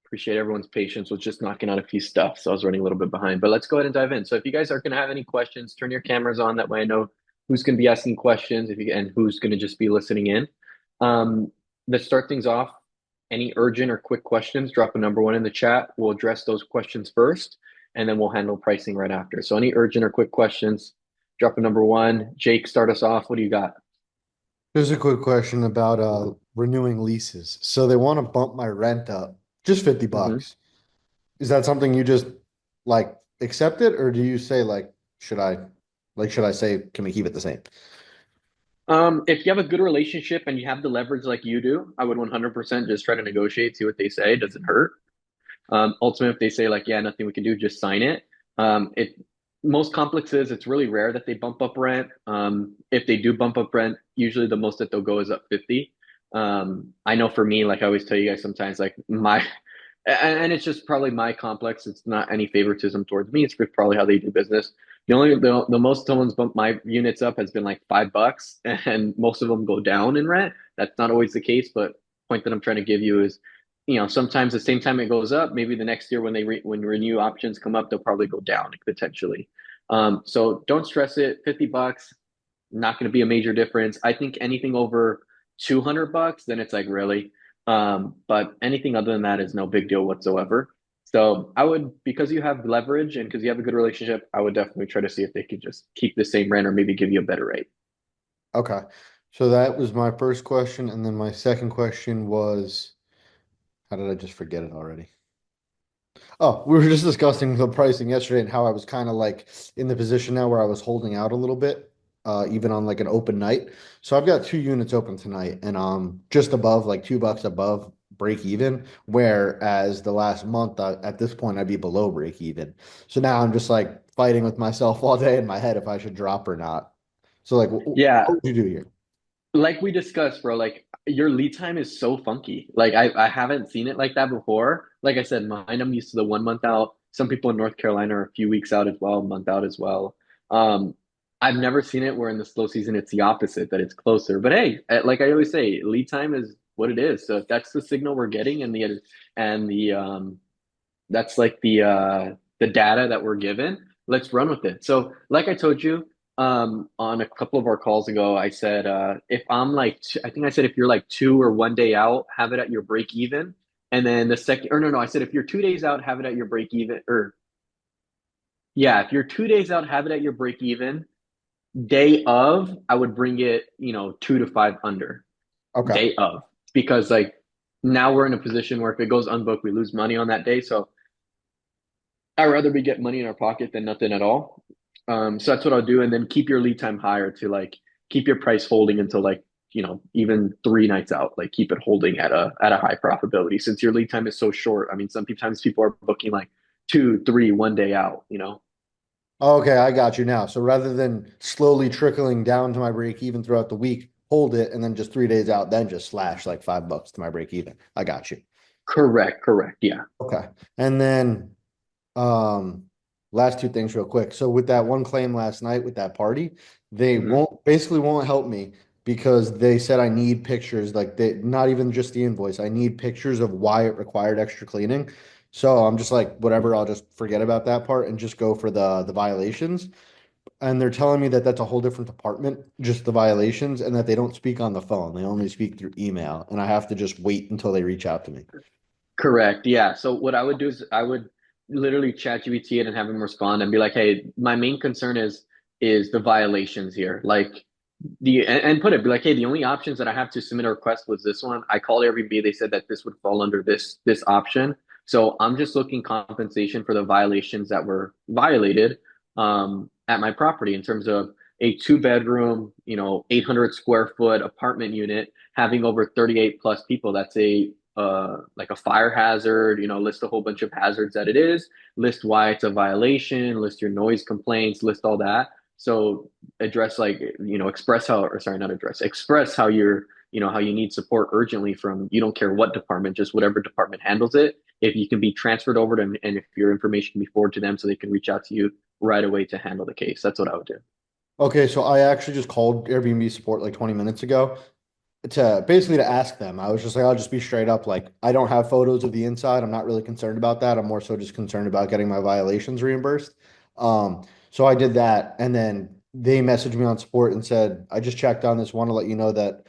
Appreciate everyone's patience with just knocking out a few stuff. So I was running a little bit behind, but let's go ahead and dive in. So if you guys are going to have any questions, turn your cameras on. That way I know who's going to be asking questions and who's going to just be listening in. Um, let's start things off. Any urgent or quick questions, drop a number one in the chat. We'll address those questions first, and then we'll handle pricing right after. So any urgent or quick questions, drop a number one. Jake, start us off. What do you got? Here's a quick question about renewing leases. So they want to bump my rent up just 50 Mhm. bucks. Is that something you just like accept it, or do you say like should I should I say can we keep it the same? If you have a good relationship and you have the leverage like you do, I would 100% just try to negotiate, see what they say. It doesn't hurt. Ultimately, if they say like, yeah, nothing we can do, just sign it. It Most complexes, it's really rare that they bump up rent. If they do bump up rent, usually the most that they'll go is up 50. I know for me, like I always tell you guys sometimes, like and it's just probably my complex. It's not any favoritism towards me. It's probably how they do business. The most someone's bumped my units up has been like $5, and most of them go down in rent. That's not always the case, but point that I'm trying to give you is, sometimes the same time it goes up, maybe the next year when when renew options come up, they'll probably go down potentially. So don't stress it. $50, not going to be a major difference. I think anything over $200, then it's like really. But anything other than that is no big deal whatsoever. So I would, because you have leverage and because you have a good relationship, I would definitely try to see if they could just keep the same rent or maybe give you a better rate. Okay. So that was my first question, and then my second question was, how did I just forget it already? Oh, we were just discussing the pricing yesterday and how I was kind of like in the position now where I was holding out a little bit, even on like an open night. So I've got two units open tonight, and just above like $2 above break even. Whereas the last month, at this point, I'd be below break even. So now I'm just like fighting with myself all day in my head if I should drop or not. So like, Yeah, what would you do here? like we discussed, bro, like your lead time is so funky. Like I haven't seen it like that before. Like I said, mine, I'm used to the 1 month out. Some people in North Carolina are a few weeks out as well, a month out as well. Um, I've never seen it where in the slow season it's the opposite, that it's closer. But hey, like I always say, lead time is what it is. So if that's the signal we're getting and the that's like the data that we're given. Let's run with it. So, like I told you, on a couple of our calls ago, I said if I'm like I think I said if you're like 2 or 1 day out, have it at your break even. And then the second, or no, I said if you're 2 days out, have it at your break even. Or yeah, if you're 2 days out, have it at your break even. Day of, I would bring it, 2 to 5 under Okay. day of, because like now we're in a position where if it goes unbooked, we lose money on that day. So I'd rather we get money in our pocket than nothing at all. So that's what I'll do, and then keep your lead time higher to like keep your price holding until like even 3 nights out. Like keep it holding at a high profitability since your lead time is so short. I mean, sometimes people are booking like 2, 3, 1 day out. Okay, I got you now. So rather than slowly trickling down to my break even throughout the week, hold it and then just 3 days out, then just slash like $5 to my break even. I got you. Correct, correct, yeah. Okay. And then um last two things real quick. So with that one claim last night with that party, they Hmm. won't help me because they said I need pictures, like they not even just the invoice. I need pictures of why it required extra cleaning. So I'm just like, whatever, I'll just forget about that part and just go for the violations. And they're telling me that that's a whole different department, just the violations, and that they don't speak on the phone. They only speak through email, and I have to just wait until they reach out to me. Correct. Yeah. So what I would do is I would literally chat GPT it and have him respond and be like, "Hey, my main concern is the violations here. Like and put it be like, hey, the only options that I have to submit a request was this one. I called Airbnb. They said that this would fall under this option. So I'm just looking compensation for the violations that were violated at my property in terms of a 2 bedroom, 800 square foot apartment unit having over 38 plus people. That's a like a fire hazard, list a whole bunch of hazards that it is, list why it's a violation, list your noise complaints, list all that. So address like, express how, or sorry, not address, express how how you need support urgently from, you don't care what department, just whatever department handles it. If you can be transferred over to them and if your information can be forwarded to them so they can reach out to you right away to handle the case. That's what I would do. Okay, so I actually just called Airbnb support like 20 minutes ago. to basically to ask them. I was just like, I'll just be straight up like, I don't have photos of the inside. I'm not really concerned about that. I'm more so just concerned about getting my violations reimbursed. So I did that, and then they messaged me on support and said, I just checked on this. Want to let you know that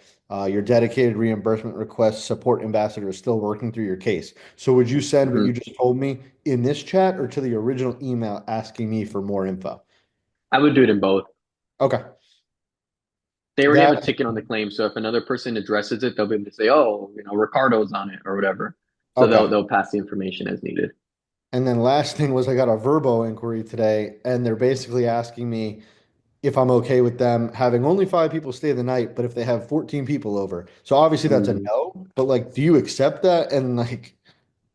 your dedicated reimbursement request support ambassador is still working through your case. So would you send what you Mhm. just told me in this chat or to the original email asking me for more info? I would do it in both. Okay. They already have a That ticket on the claim, so if another person addresses it, they'll be able to say, "Oh, Ricardo's on it" or whatever. So they'll okay. they'll pass the information as needed. And then last thing was I got a verbo inquiry today, and they're basically asking me if I'm okay with them having only 5 people stay the night, but if they have 14 people over. So obviously that's a Mm. no, but like, do you accept that and like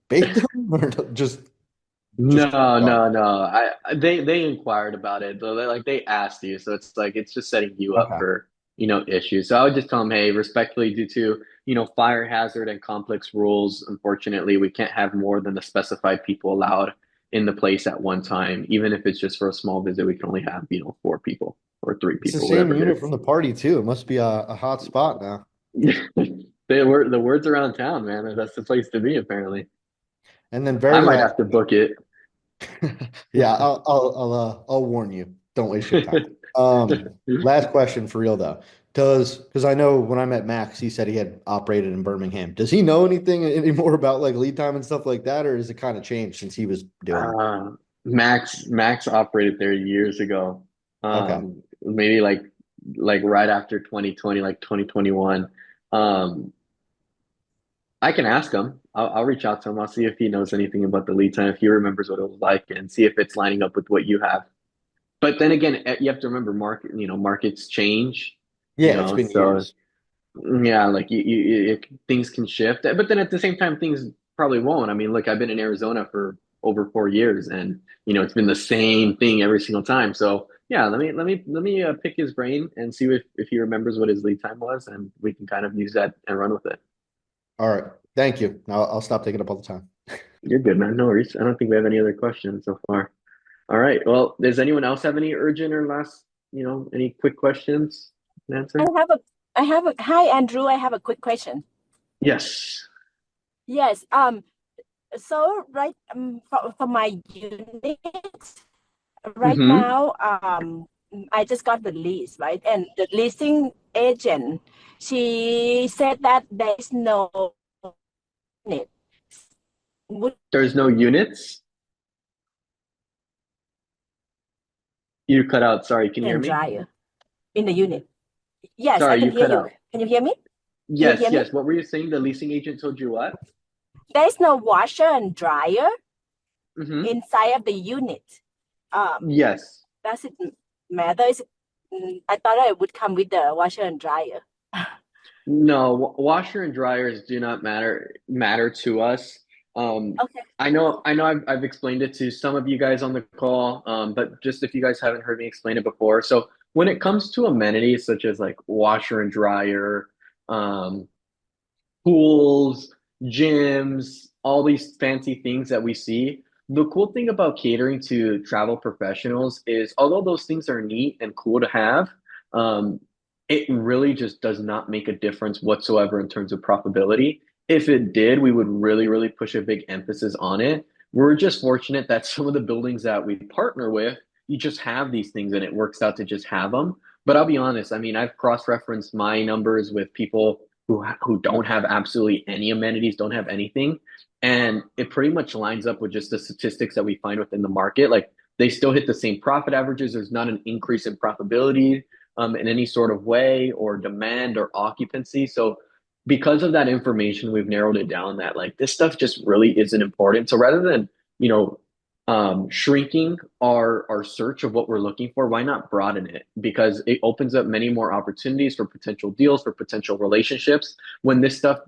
bait them or just keep it No, going? no, no. They inquired about it. Though they asked you, so it's like it's just setting you up Okay. for issues. So I would just tell them, hey, respectfully, due to fire hazard and complex rules, unfortunately, we can't have more than the specified people allowed in the place at one time. Even if it's just for a small visit, we can only have 4 people or three It's the people, same whatever it unit from the party too. It must be a hot spot now. is. The words around town, man. That's the place to be, apparently. And then I very might last, have to book it. yeah, I'll warn you. Don't waste your time. Last question for real though. Because I know when I met Max, he said he had operated in Birmingham. Does he know anything anymore about like lead time and stuff like that, or has it kind of changed since he was doing it? Uh, Max operated there years ago. Okay. Maybe like right after 2020, like 2021. Um, I can ask him. I'll reach out to him. I'll see if he knows anything about the lead time, if he remembers what it was like, and see if it's lining up with what you have. But then again, you have to remember markets change, Yeah, it's been so years. yeah, like things can shift, but then at the same time, things probably won't. I mean, look, I've been in Arizona for over 4 years, and it's been the same thing every single time. So yeah, let me pick his brain and see if he remembers what his lead time was, and we can kind of use that and run with it. All right. Thank you. I'll stop taking up all the time. You're good, man. No worries. I don't think we have any other questions so far. All right. Well, does anyone else have any urgent or last, any quick questions to I answer? have a, hi Andrew, I have a quick question. Yes. Yes, so right, for my unit, right Mm-hmm. now, I just got the lease, right? And the leasing agent, she said that there is no unit. Wood There's no units. You cut out. Sorry. Can you hear and me? dryer in the unit. Yes, I Sorry, can you hear cut you. out. Can you hear me? Can you Yes, hear me? yes. What were you saying? The leasing agent told you what? There is no washer and dryer Mm-hmm. inside of the unit. Um, Yes. does it matter? I thought it would come with the washer and dryer. No, washer and dryers do not matter to us. Um, Okay. I know I've explained it to some of you guys on the call, but just if you guys haven't heard me explain it before. So when it comes to amenities such as like washer and dryer, um, pools, gyms, all these fancy things that we see. The cool thing about catering to travel professionals is, although those things are neat and cool to have, um, it really just does not make a difference whatsoever in terms of profitability. If it did, we would really, really push a big emphasis on it. We're just fortunate that some of the buildings that we partner with, you just have these things and it works out to just have them. But I'll be honest, I mean, I've cross-referenced my numbers with people who don't have absolutely any amenities, don't have anything, and it pretty much lines up with just the statistics that we find within the market. Like they still hit the same profit averages. There's not an increase in profitability in any sort of way or demand or occupancy. So because of that information, we've narrowed it down that like this stuff just really isn't important. So rather than you know shrinking our search of what we're looking for, why not broaden it? Because it opens up many more opportunities for potential deals, for potential relationships. When the stuff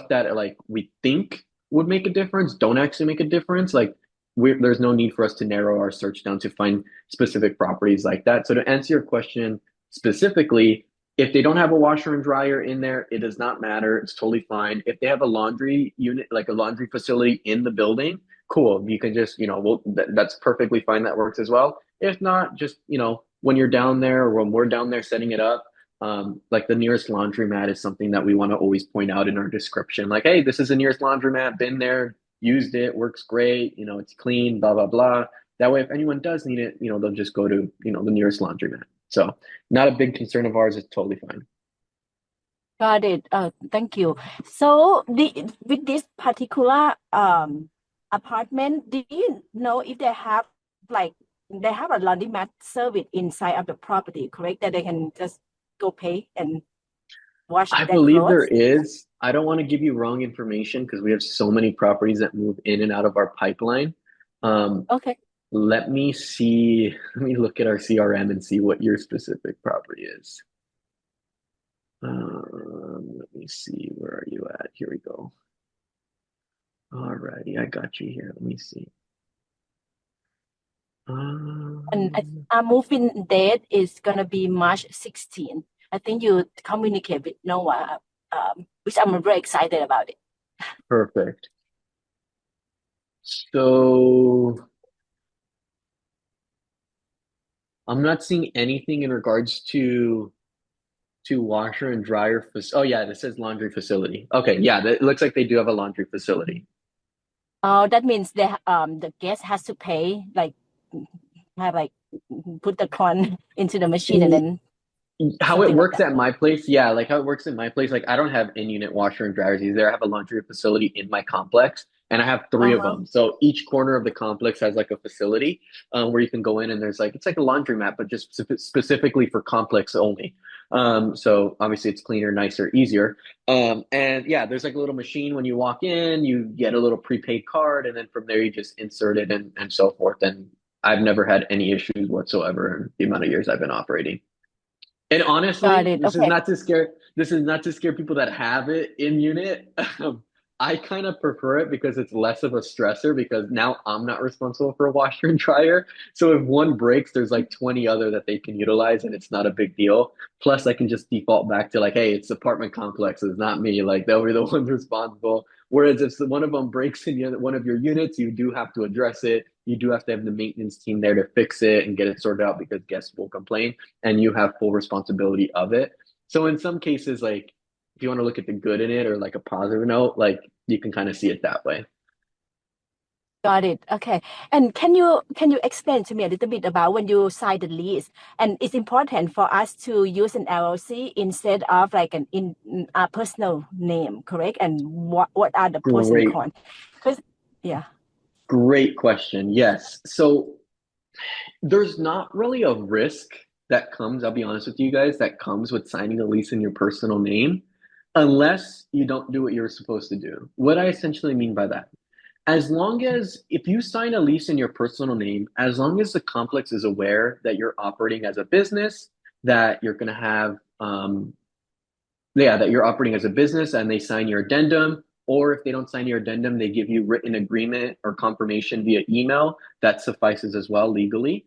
that like we think would make a difference don't actually make a difference, like there's no need for us to narrow our search down to find specific properties like that. So to answer your question specifically, if they don't have a washer and dryer in there, it does not matter. It's totally fine. If they have a laundry unit, like a laundry facility in the building, cool. You can just, that's perfectly fine. That works as well. If not, just, when you're down there or when we're down there setting it up, Like the nearest laundromat is something that we want to always point out in our description. Like, hey, this is the nearest laundromat, been there, used it, works great, it's clean, blah, blah, blah. That way, if anyone does need it, they'll just go to, the nearest laundromat. So not a big concern of ours. It's totally fine. Got it. Thank you. So with this particular apartment, do you know if like they have a laundromat service inside of the property, correct? That they can just go pay and wash I their believe there clothes? is. I don't want to give you wrong information because we have so many properties that move in and out of our pipeline. Um, Okay. let me see. Let me look at our CRM and see what your specific property is. Let me see. Where are you at? Here we go. Alrighty, I got you here. Let me see. And Um, our moving date is gonna be March 16. I think you communicate with Noah, which I'm very excited about it. perfect. So I'm not seeing anything in regards to washer and dryer. Oh yeah, this says laundry facility. Okay, yeah, it looks like they do have a laundry facility. Oh, that means the guest has to pay, like have like put the corn into the machine and then How it something like works that. at my place, yeah, like how it works in my place, like I don't have in-unit washer and dryers either. I have a laundry facility in my complex, and I have three of Uh-huh. them. So each corner of the complex has like a facility where you can go in, and there's like it's like a laundromat, but just specifically for complex only. So obviously it's cleaner, nicer, easier. And yeah, there's like a little machine when you walk in, you get a little prepaid card, and then from there you just insert it and so forth. And I've never had any issues whatsoever in the amount of years I've been operating. And Got honestly, it. Okay. this is not to scare people that have it in unit. I kind of prefer it because it's less of a stressor because now I'm not responsible for a washer and dryer. So if one breaks, there's like 20 other that they can utilize and it's not a big deal. Plus I can just default back to like, hey, it's apartment complexes, not me. Like they'll be the ones responsible. Whereas if one of them breaks in one of your units, you do have to address it. You do have to have the maintenance team there to fix it and get it sorted out because guests will complain and you have full responsibility of it. So in some cases, like if you want to look at the good in it or like a positive note, like you can kind of see it that way. Got it. Okay. And can you explain to me a little bit about when you sign the lease? And it's important for us to use an LLC instead of like an in a personal name, correct? And what are the pros and Great, cons? Because yeah. great question. Yes. So there's not really a risk that comes, I'll be honest with you guys, that comes with signing a lease in your personal name unless you don't do what you're supposed to do. What I essentially mean by that, as long as if you sign a lease in your personal name, as long as the complex is aware that you're operating as a business, that you're going to have, yeah, that you're operating as a business and they sign your addendum, or if they don't sign your addendum, they give you written agreement or confirmation via email, that suffices as well legally.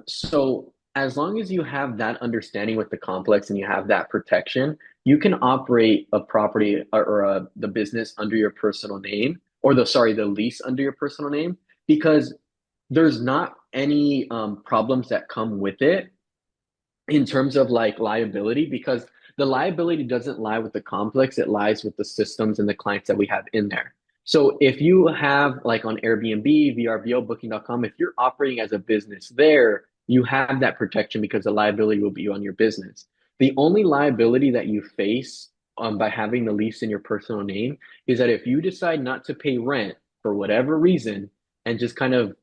So as long as you have that understanding with the complex and you have that protection, you can operate a property or the business under your personal name, or the lease under your personal name, because there's not any problems that come with it in terms of like liability, because the liability doesn't lie with the complex, it lies with the systems and the clients that we have in there. So if you have like on Airbnb, VRBO, Booking.com, if you're operating as a business there, you have that protection because the liability will be on your business. The only liability that you face by having the lease in your personal name is that if you decide not to pay rent for whatever reason and just kind of,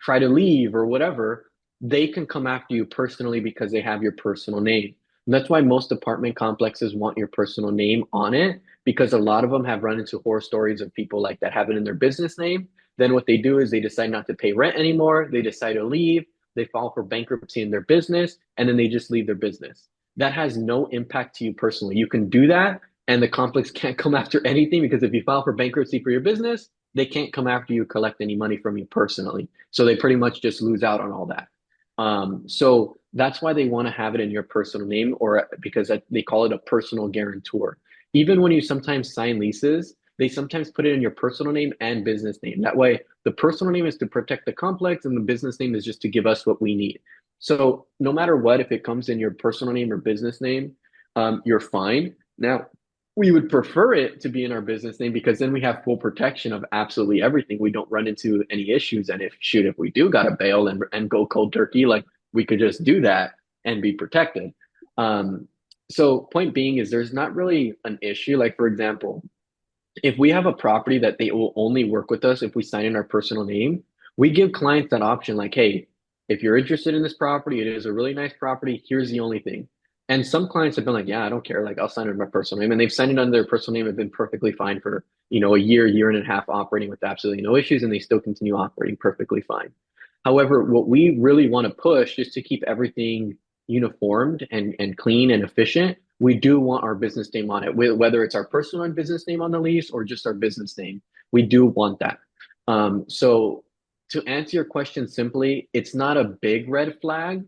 try to leave or whatever, they can come after you personally because they have your personal name. And that's why most apartment complexes want your personal name on it because a lot of them have run into horror stories of people like that have it in their business name. Then what they do is they decide not to pay rent anymore. They decide to leave. They file for bankruptcy in their business and then they just leave their business. That has no impact to you personally. You can do that and the complex can't come after anything because if you file for bankruptcy for your business, they can't come after you, collect any money from you personally. So they pretty much just lose out on all that. So that's why they want to have it in your personal name, or because they call it a personal guarantor. Even when you sometimes sign leases, they sometimes put it in your personal name and business name. That way, the personal name is to protect the complex, and the business name is just to give us what we need. So no matter what, if it comes in your personal name or business name, you're fine. Now, we would prefer it to be in our business name because then we have full protection of absolutely everything. We don't run into any issues. And if we do gotta bail and go cold turkey, like we could just do that and be protected. So point being is there's not really an issue. Like for example, if we have a property that they will only work with us if we sign in our personal name, we give clients that option like, hey, if you're interested in this property, it is a really nice property. Here's the only thing. And some clients have been like, yeah, I don't care. Like I'll sign it in my personal name. And they've signed it under their personal name and been perfectly fine for, a year and a half operating with absolutely no issues. And they still continue operating perfectly fine. However, what we really want to push is to keep everything uniformed and clean and efficient. We do want our business name on it, whether it's our personal business name on the lease or just our business name. We do want that. So to answer your question simply, it's not a big red flag,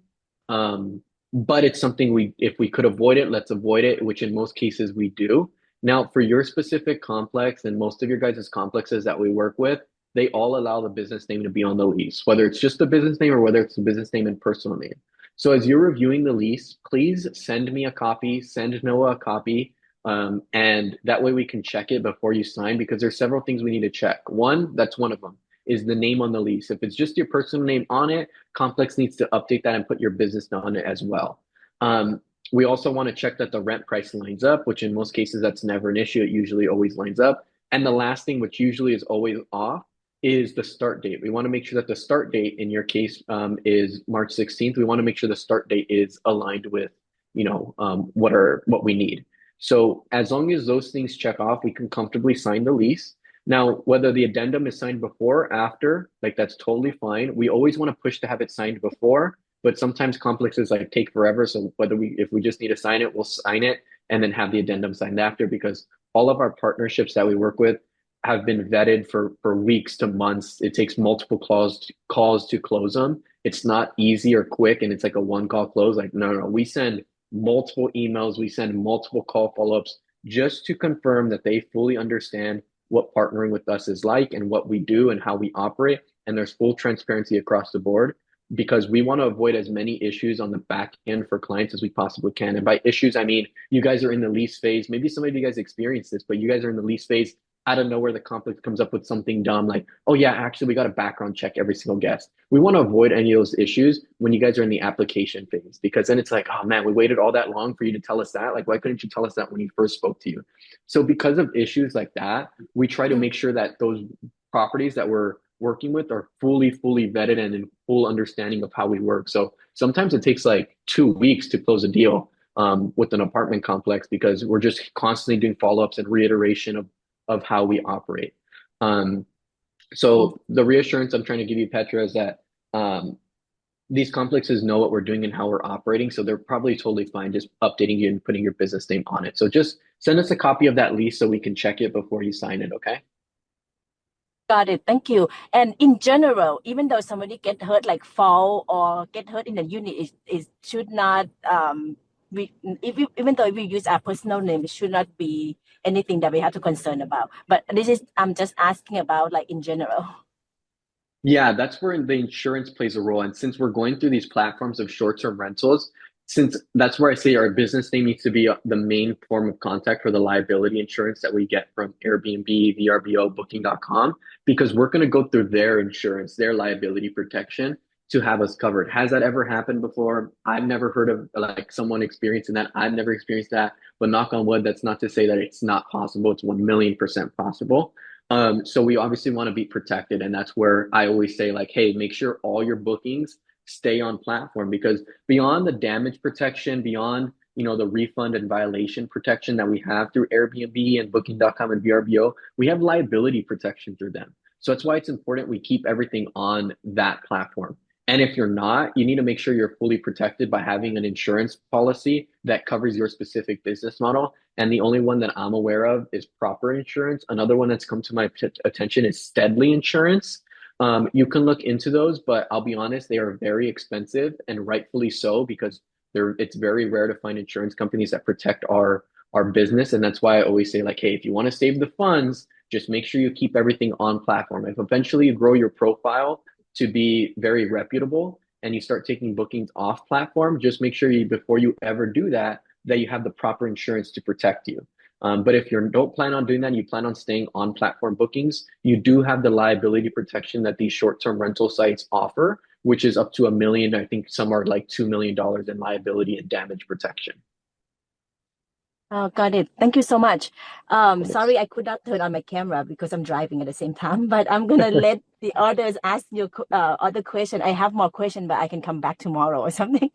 but it's something if we could avoid it, let's avoid it, which in most cases we do. Now, for your specific complex and most of your guys' complexes that we work with, they all allow the business name to be on the lease, whether it's just the business name or whether it's the business name and personal name. So as you're reviewing the lease, please send me a copy, send Noah a copy, and that way we can check it before you sign because there's several things we need to check. One, that's one of them, is the name on the lease. If it's just your personal name on it, Complex needs to update that and put your business on it as well. We also want to check that the rent price lines up, which in most cases that's never an issue. It usually always lines up. And the last thing, which usually is always off, is the start date. We want to make sure that the start date in your case is March 16th. We want to make sure the start date is aligned with, what we need. So as long as those things check off, we can comfortably sign the lease. Now, whether the addendum is signed before or after, like that's totally fine. We always want to push to have it signed before, but sometimes complexes like take forever. So if we just need to sign it, we'll sign it and then have the addendum signed after because all of our partnerships that we work with have been vetted for weeks to months. It takes multiple calls to close them. It's not easy or quick, and it's like a one call close. Like no, we send multiple emails, we send multiple call follow-ups just to confirm that they fully understand what partnering with us is like and what we do and how we operate. And there's full transparency across the board because we want to avoid as many issues on the back end for clients as we possibly can. And by issues, I mean, you guys are in the lease phase. Maybe some of you guys experience this, but you guys are in the lease phase out of nowhere, the complex comes up with something dumb like, oh yeah, actually we got a background check every single guest. We want to avoid any of those issues when you guys are in the application phase, because then it's like, oh man, we waited all that long for you to tell us that. Like, why couldn't you tell us that when you first spoke to you? So because of issues like that, we try to make sure that those properties that we're working with are fully vetted and in full understanding of how we work. So sometimes it takes like 2 weeks to close a deal with an apartment complex because we're just constantly doing follow-ups and reiteration of how we operate. So the reassurance I'm trying to give you, Petra, is that these complexes know what we're doing and how we're operating. So they're probably totally fine just updating you and putting your business name on it. So just send us a copy of that lease so we can check it before you sign it, okay? Got it. Thank you. And in general, even though somebody get hurt, like fall or get hurt in the unit, it should not, even though if we use our personal name, it should not be anything that we have to concern about. But I'm just asking about like in general. Yeah, that's where the insurance plays a role. And since we're going through these platforms of short-term rentals, since that's where I say our business name needs to be the main form of contact for the liability insurance that we get from Airbnb, VRBO, Booking.com, because we're going to go through their insurance, their liability protection to have us covered. Has that ever happened before? I've never heard of like someone experiencing that. I've never experienced that, but knock on wood, that's not to say that it's not possible. It's 1,000,000% possible. So we obviously want to be protected. And that's where I always say like, hey, make sure all your bookings stay on platform because beyond the damage protection, beyond, the refund and violation protection that we have through Airbnb and Booking.com and VRBO, we have liability protection through them. So that's why it's important we keep everything on that platform. And if you're not, you need to make sure you're fully protected by having an insurance policy that covers your specific business model. And the only one that I'm aware of is Proper Insurance. Another one that's come to my attention is Steadley Insurance. You can look into those, but I'll be honest, they are very expensive and rightfully so because it's very rare to find insurance companies that protect our business. And that's why I always say like, hey, if you want to save the funds, just make sure you keep everything on platform. If eventually you grow your profile to be very reputable, and you start taking bookings off platform, just make sure before you ever do that, that you have the proper insurance to protect you. But if you don't plan on doing that, and you plan on staying on platform bookings, you do have the liability protection that these short-term rental sites offer, which is up to $1 million. I think some are like $2 million in liability and damage protection. Oh, got it. Thank you so much. Of course. Sorry, I could not turn on my camera because I'm driving at the same time, but I'm gonna let the others ask you other question. I have more question, but I can come back tomorrow or something.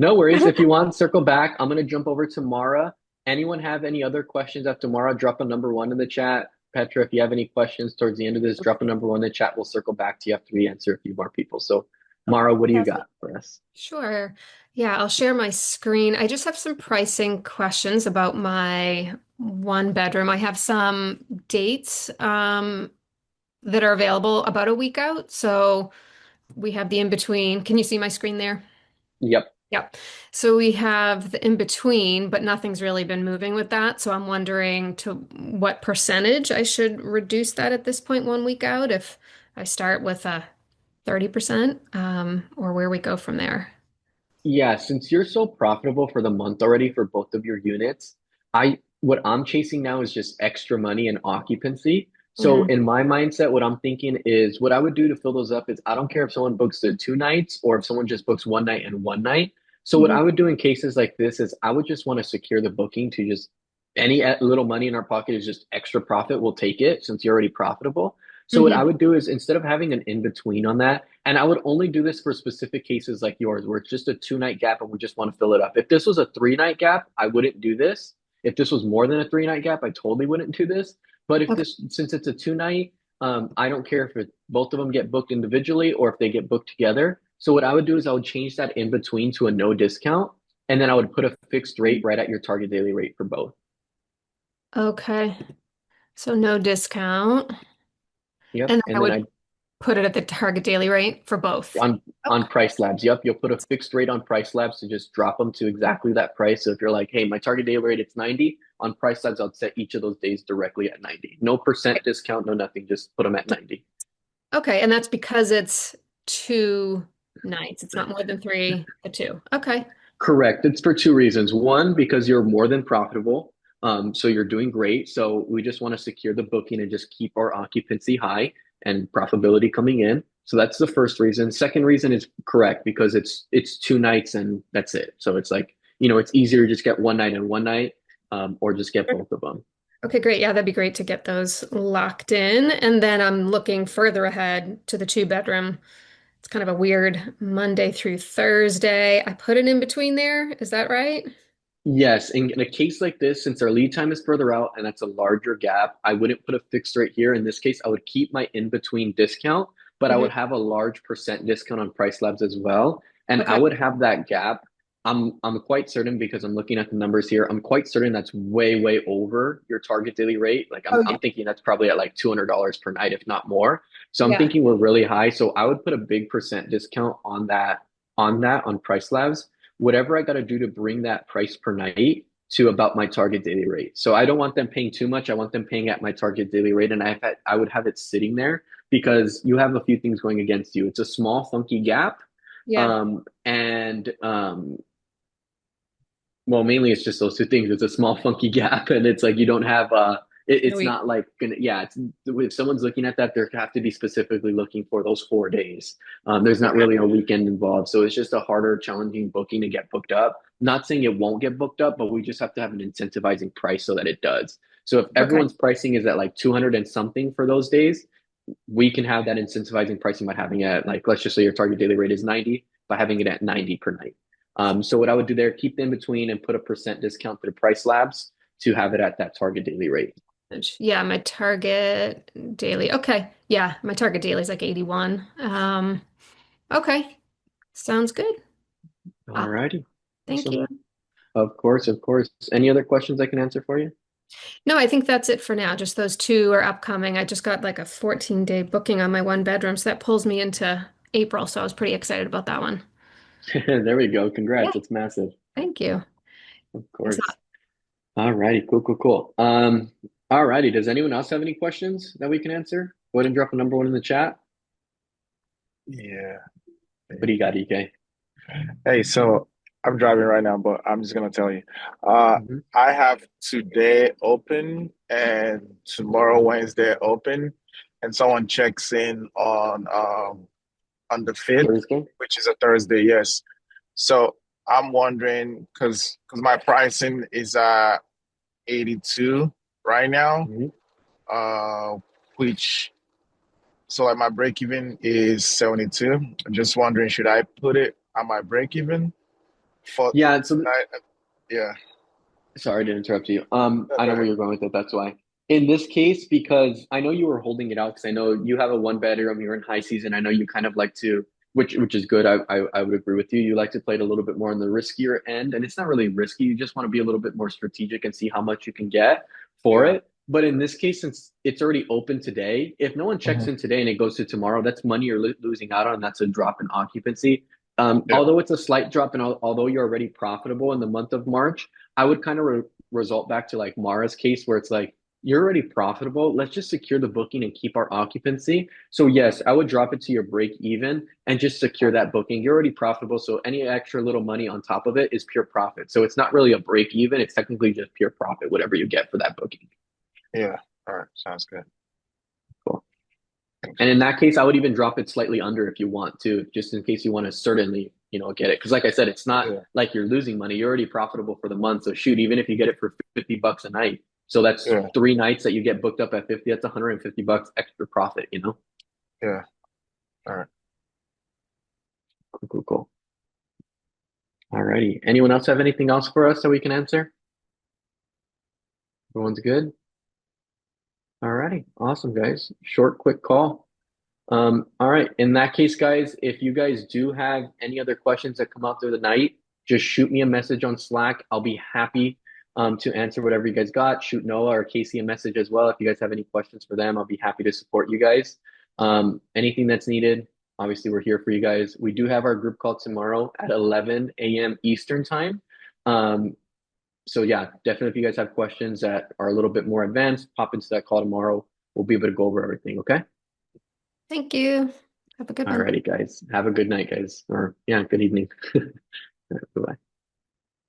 No worries. If you want, circle back. I'm gonna jump over to Mara. Anyone have any other questions after Mara? Drop a number one in the chat. Petra, if you have any questions towards the end of this, drop a Okay. number one in the chat. We'll circle back to you after we answer a few more people. So, Mara, what do you Sounds good. got for us? Sure. Yeah, I'll share my screen. I just have some pricing questions about my one bedroom. I have some dates that are available about a week out. So we have the in between. Can you see my screen there? Yep. Yep. So we have the in between, but nothing's really been moving with that. So I'm wondering to what percentage I should reduce that at this point 1 week out if I start with a 30%, or where we go from there. Yeah, since you're so profitable for the month already for both of your units, I what I'm chasing now is just extra money and occupancy. So Mhm. in my mindset, what I'm thinking is what I would do to fill those up is I don't care if someone books the 2 nights or if someone just books one night and one night. So what Mhm. I would do in cases like this is I would just want to secure the booking to just any little money in our pocket is just extra profit. We'll take it since you're already profitable. So what I Mhm. would do is instead of having an in between on that, and I would only do this for specific cases like yours, where it's just a 2 night gap and we just want to fill it up. If this was a 3 night gap, I wouldn't do this. If this was more than a 3 night gap, I totally wouldn't do this. But if Okay. this, since it's a 2 night, I don't care if both of them get booked individually or if they get booked together. So what I would do is I would change that in between to a no discount, and then I would put a fixed rate right at your target daily rate for both. Okay. So no discount. Yep. And I And then would I put it at the target daily rate for both. on Okay. Price Labs. Yep, you'll put a fixed rate on Price Labs to just drop them to exactly that price. So if you're like, hey, my target daily rate it's 90, on Price Labs I'll set each of those days directly at 90. No percent discount, no nothing, just put them at 90. Okay. And that's because it's 2 nights. It's not more than three, the two. Okay. Correct. It's for two reasons. One, because you're more than profitable. So you're doing great. So we just want to secure the booking and just keep our occupancy high and profitability coming in. So that's the first reason. Second reason is correct because it's 2 nights and that's it. So it's like, it's easier to just get one night and one night, or just get both of them. Okay, great. Yeah, that'd be great to get those locked in. And then I'm looking further ahead to the 2 bedroom. It's kind of a weird Monday through Thursday. I put it in between there. Is that right? Yes, in a case like this, since our lead time is further out and that's a larger gap, I wouldn't put a fixed rate here. In this case, I would keep my in-between discount, but I Mhm. would have a large percent discount on Price Labs as well. And I Okay. would have that gap. I'm quite certain because I'm looking at the numbers here. I'm quite certain that's way, way over your target daily rate. Like I'm Oh, yeah. I'm thinking that's probably at like $200 per night, if not more. So I'm Yeah. thinking we're really high. So I would put a big percent discount on Price Labs whatever I got to do to bring that price per night to about my target daily rate. So I don't want them paying too much. I want them paying at my target daily rate. And I would have it sitting there because you have a few things going against you. It's a small, funky gap. Yeah. Well, mainly it's just those two things. It's a small, funky gap. And it's like you don't have, No, it's not like gonna, yeah, if someone's looking at that, they have to be specifically looking for those 4 days. There's not okay. really a weekend involved. So it's just a harder, challenging booking to get booked up. Not saying it won't get booked up, but we just have to have an incentivizing price so that it does. So if Okay. everyone's pricing is at like 200 and something for those days, we can have that incentivizing pricing by having it like, let's just say your target daily rate is 90, by having it at 90 per night. So what I would do there, keep the in between and put a percent discount to the Price Labs to have it at that target daily rate. Yeah, my target daily. Okay. Yeah, my target daily is like 81. Okay. Sounds good. All Uh, righty. thank Awesome. you. Of course, of course. Any other questions I can answer for you? No, I think that's it for now. Just those two are upcoming. I just got like a 14-day booking on my one bedroom, so that pulls me into April. So I was pretty excited about that one. There we go. Yeah, Congrats. It's massive. thank you. Of Thanks a course. lot. All righty. Cool, cool, cool. All righty. Does anyone else have any questions that we can answer? Go ahead and drop a number one in the chat. Yeah. What do you got, EK? Hey, so I'm driving right now, but I'm just gonna tell you. Uh, Hmm. I have today open and tomorrow Wednesday open, and someone checks in on the 5th, Thursday? which is a Thursday, yes. So I'm wondering because my pricing is 82 right now, Hmm. uh, which so like my break even is 72. I'm just wondering, should I put it on my break even for Yeah, so tonight? Yeah, sorry to interrupt you. I know where okay. you're going with it. That's why. In this case, because I know you were holding it out, because I know you have a one bedroom, you're in high season. I know you kind of like to, which is good. I would agree with you. You like to play it a little bit more on the riskier end, and it's not really risky. You just want to be a little bit more strategic and see how much you can get for Yeah. it. But in this case, since it's already open today, if no one checks Hmm. in today and it goes to tomorrow, that's money you're losing out on. That's a drop in occupancy. Yeah. Although it's a slight drop, and although you're already profitable in the month of March, I would kind of result back to like Mara's case where it's like you're already profitable. Let's just secure the booking and keep our occupancy. So yes, I would drop it to your break even and just secure that booking. You're already profitable, so any extra little money on top of it is pure profit. So it's not really a break even, it's technically just pure profit whatever you get for that booking. Yeah. All right. Sounds good. Cool. Thanks. And in that case, I would even drop it slightly under if you want to, just in case you want to certainly, get it. Because like I said, it's not Yeah. like you're losing money. You're already profitable for the month. So shoot, even if you get it for $50 a night, so that's Yeah. 3 nights that you get booked up at 50. That's $150 extra profit. Yeah. All right. Cool, cool, cool. Alrighty. Anyone else have anything else for us that we can answer? Everyone's good. Alrighty. Awesome, guys. Short, quick call. All right. In that case, guys, if you guys do have any other questions that come out through the night, just shoot me a message on Slack. I'll be happy to answer whatever you guys got. Shoot Noah or Casey a message as well. If you guys have any questions for them, I'll be happy to support you guys. Anything that's needed, obviously, we're here for you guys. We do have our group call tomorrow at 11 a.m. Eastern time. So yeah, definitely if you guys have questions that are a little bit more advanced, pop into that call tomorrow. We'll be able to go over everything, okay? Thank you. Have a good one. Alrighty, guys. Have a good night, guys. Or yeah, good evening. Bye-bye.